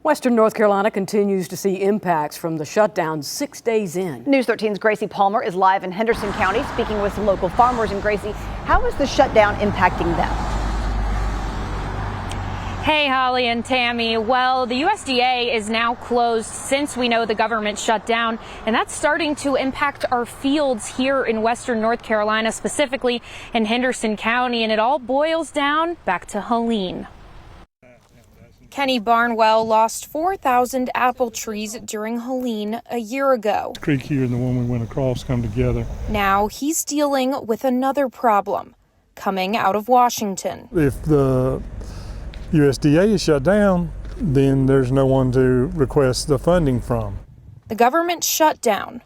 Western North Carolina continues to see impacts from the shutdown 6 days in. News 13's Gracie Palmer is live in Henderson County speaking with local farmers. And Gracie, how is the shutdown impacting them? Hey, Holly and Tammy. Well, the USDA is now closed since we know the government shut down, and that's starting to impact our fields here in Western North Carolina, specifically in Henderson County, and it all boils down back to Helene. Kenny Barnwell lost 4,000 apple trees during Helene a year ago. The creek here and the one we went across come together. Now he's dealing with another problem coming out of Washington. If the USDA is shut down, then there's no one to request the funding from. The government shutdown.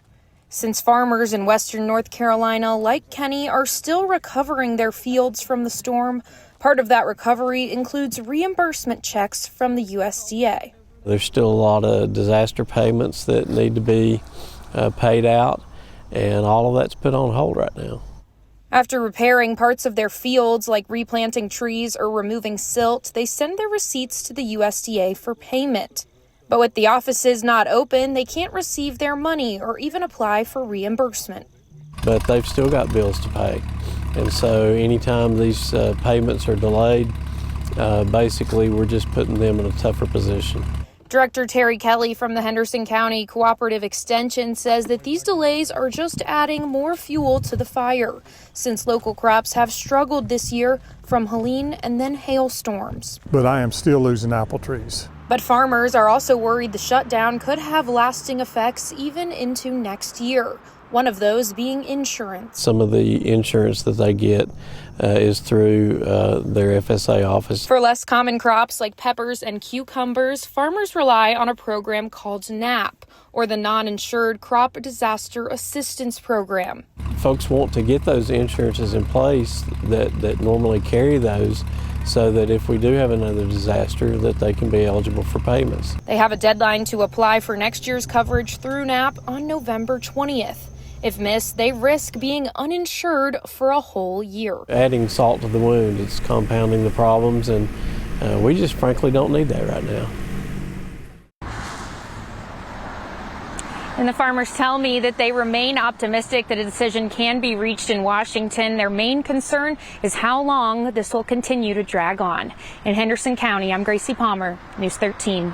Since farmers in Western North Carolina, like Kenny, are still recovering their fields from the storm, part of that recovery includes reimbursement checks from the USDA. There's still a lot of disaster payments that need to be paid out, and all of that's put on hold right now. After repairing parts of their fields, like replanting trees or removing silt, they send their receipts to the USDA for payment. But with the offices not open, they can't receive their money or even apply for reimbursement. But they've still got bills to pay. And so anytime these payments are delayed, basically we're just putting them in a tougher position. Director Terry Kelly from the Henderson County Cooperative Extension says that these delays are just adding more fuel to the fire, since local crops have struggled this year from Helene and then hailstorms. But I am still losing apple trees. But farmers are also worried the shutdown could have lasting effects even into next year. One of those being insurance. Some of the insurance that they get is through their FSA office. For less common crops like peppers and cucumbers, farmers rely on a program called NAP, or the Non-Insured Crop Disaster Assistance Program. Folks want to get those insurances in place that normally carry those, so that if we do have another disaster, that they can be eligible for payments. They have a deadline to apply for next year's coverage through NAP on November 20th. If missed, they risk being uninsured for a whole year. Adding salt to the wound, it's compounding the problems, and we just frankly don't need that right now. And the farmers tell me that they remain optimistic that a decision can be reached in Washington. Their main concern is how long this will continue to drag on. In Henderson County, I'm Gracie Palmer, News 13.